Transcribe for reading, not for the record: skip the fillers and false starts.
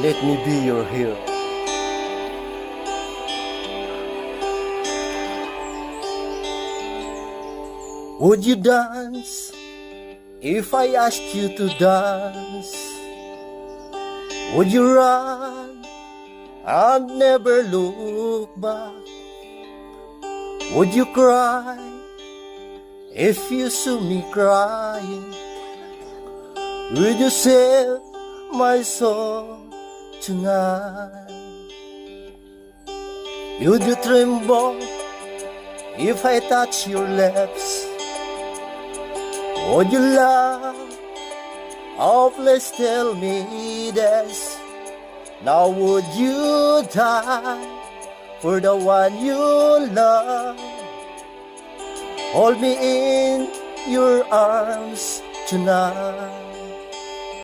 Let me be your hero. Would you dance if I asked you to dance? Would you run and never look back? Would you cry if you saw me crying? Would you save my soul tonight? Would you tremble if I touch your lips? Would you laugh? Oh, please tell me this. Now would you die for the one you love? Hold me in your arms tonight.